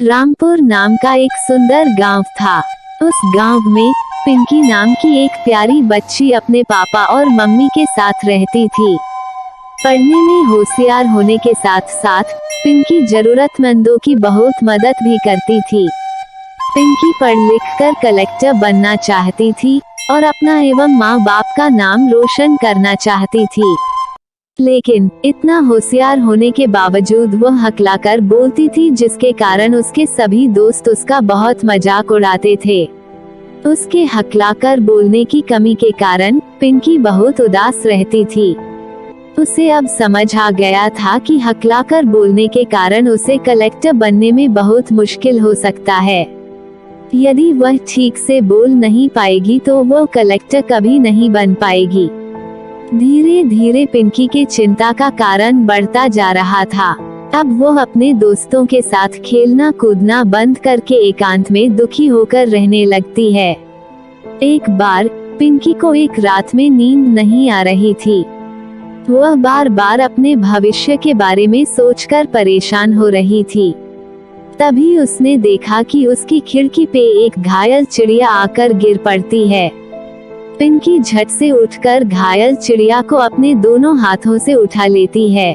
रामपुर नाम का एक सुंदर गांव था। उस गांव में पिंकी नाम की एक प्यारी बच्ची अपने पापा और मम्मी के साथ रहती थी। पढ़ने में होशियार होने के साथ साथ पिंकी जरूरतमंदों की बहुत मदद भी करती थी। पिंकी पढ़ लिख कर कलेक्टर बनना चाहती थी और अपना एवं माँ बाप का नाम रोशन करना चाहती थी। लेकिन इतना होशियार होने के बावजूद वह हकलाकर बोलती थी, जिसके कारण उसके सभी दोस्त उसका बहुत मजाक उड़ाते थे। उसके हकलाकर बोलने की कमी के कारण पिंकी बहुत उदास रहती थी। उसे अब समझ आ गया था कि हकलाकर बोलने के कारण उसे कलेक्टर बनने में बहुत मुश्किल हो सकता है। यदि वह ठीक से बोल नहीं पाएगी तो वह कलेक्टर कभी नहीं बन पाएगी। धीरे धीरे पिंकी के चिंता का कारण बढ़ता जा रहा था। अब वो अपने दोस्तों के साथ खेलना कूदना बंद करके एकांत में दुखी होकर रहने लगती है। एक बार पिंकी को एक रात में नींद नहीं आ रही थी। वह बार बार अपने भविष्य के बारे में सोचकर परेशान हो रही थी। तभी उसने देखा कि उसकी खिड़की पे एक घायल चिड़िया आकर गिर पड़ती है। पिंकी झट से उठकर घायल चिड़िया को अपने दोनों हाथों से उठा लेती है।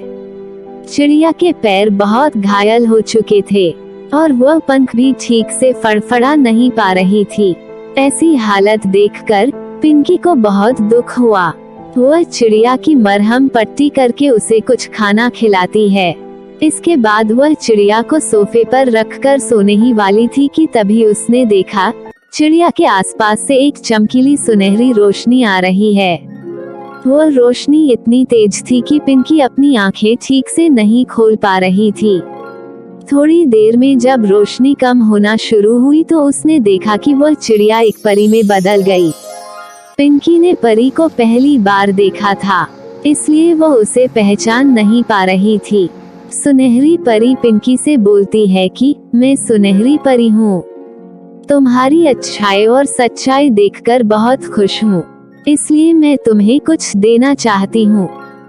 चिड़िया के पैर बहुत घायल हो चुके थे और वह पंख भी ठीक से फड़फड़ा नहीं पा रही थी। ऐसी हालत देखकर पिंकी को बहुत दुख हुआ। वह चिड़िया की मरहम पट्टी करके उसे कुछ खाना खिलाती है। इसके बाद वह चिड़िया को सोफे पर रखकर सोने ही वाली थी कि तभी उसने देखा चिड़िया के आसपास से एक चमकीली सुनहरी रोशनी आ रही है। वह रोशनी इतनी तेज थी कि पिंकी अपनी आंखें ठीक से नहीं खोल पा रही थी। थोड़ी देर में जब रोशनी कम होना शुरू हुई तो उसने देखा कि वह चिड़िया एक परी में बदल गई। पिंकी ने परी को पहली बार देखा था, इसलिए वह उसे पहचान नहीं पा रही थी। सुनहरी परी पिंकी से बोलती है कि मैं सुनहरी परी हूँ। तुम्हारी अच्छाई और सच्चाई देखकर बहुत खुश हूँ, इसलिए मैं तुम्हें कुछ देना चाहती हूँ।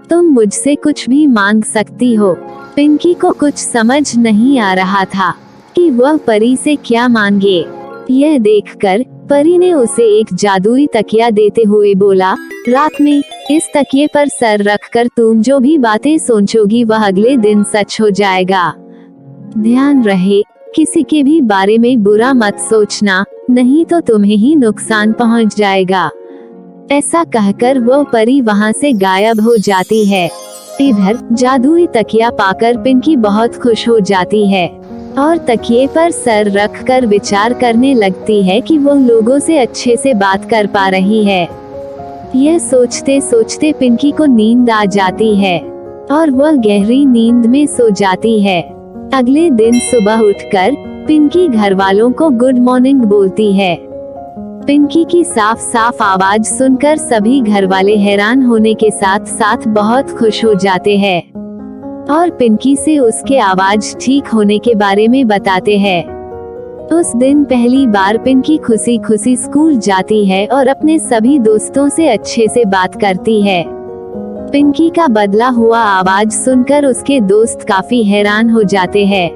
तुम मुझसे कुछ भी मांग सकती हो। पिंकी को कुछ समझ नहीं आ रहा था कि वह परी से क्या मांगे। यह देखकर परी ने उसे एक जादुई तकिया देते हुए बोला, रात में इस तकिए पर सर रखकर तुम जो भी बातें सोचोगी वह अगले दिन सच हो जाएगा। ध्यान रहे, किसी के भी बारे में बुरा मत सोचना, नहीं तो तुम्हें ही नुकसान पहुंच जाएगा। ऐसा कहकर वो परी वहां से गायब हो जाती है। इधर जादुई तकिया पाकर पिंकी बहुत खुश हो जाती है और तकिए पर सर रखकर विचार करने लगती है कि वो लोगों से अच्छे से बात कर पा रही है। यह सोचते सोचते पिंकी को नींद आ जाती है और वह गहरी नींद में सो जाती है। अगले दिन सुबह उठकर पिंकी घर वालों को गुड मॉर्निंग बोलती है। पिंकी की साफ साफ आवाज सुनकर सभी घर वाले हैरान होने के साथ साथ बहुत खुश हो जाते हैं और पिंकी से उसके आवाज ठीक होने के बारे में बताते हैं। उस दिन पहली बार पिंकी खुशी खुशी स्कूल जाती है और अपने सभी दोस्तों से अच्छे से बात करती है। पिंकी का बदला हुआ आवाज सुनकर उसके दोस्त काफी हैरान हो जाते हैं।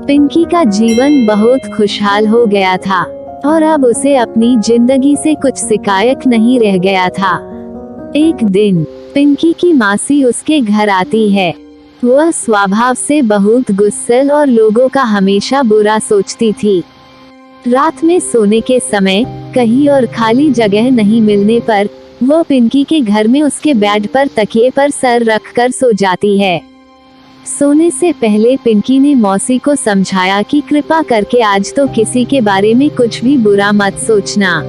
पिंकी का जीवन बहुत खुशहाल हो गया था और अब उसे अपनी जिंदगी से कुछ शिकायत नहीं रह गया था। एक दिन पिंकी की मासी उसके घर आती है। वह स्वभाव से बहुत गुस्सैल और लोगों का हमेशा बुरा सोचती थी। रात में सोने के समय कहीं और खाली जगह नहीं मिलने पर वो पिंकी के घर में उसके बेड पर तकिए पर सर रखकर सो जाती है। सोने से पहले पिंकी ने मौसी को समझाया कि कृपा करके आज तो किसी के बारे में कुछ भी बुरा मत सोचना।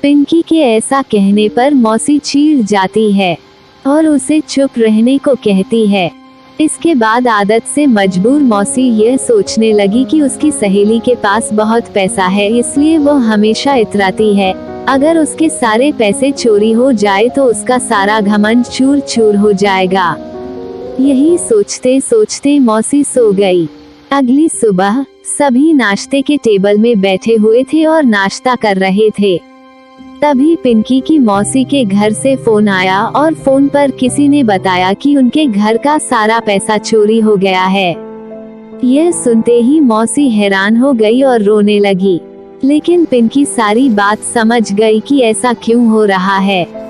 पिंकी के ऐसा कहने पर मौसी चिढ़ जाती है और उसे चुप रहने को कहती है। इसके बाद आदत से मजबूर मौसी यह सोचने लगी कि उसकी सहेली के पास बहुत पैसा है, इसलिए वो हमेशा इतराती है। अगर उसके सारे पैसे चोरी हो जाए तो उसका सारा घमंड चूर चूर हो जाएगा। यही सोचते सोचते मौसी सो गई। अगली सुबह सभी नाश्ते के टेबल में बैठे हुए थे और नाश्ता कर रहे थे। तभी पिंकी की मौसी के घर से फोन आया और फोन पर किसी ने बताया कि उनके घर का सारा पैसा चोरी हो गया है। यह सुनते ही मौसी हैरान हो गई और रोने लगी। लेकिन पिंकी सारी बात समझ गई कि ऐसा क्यों हो रहा है।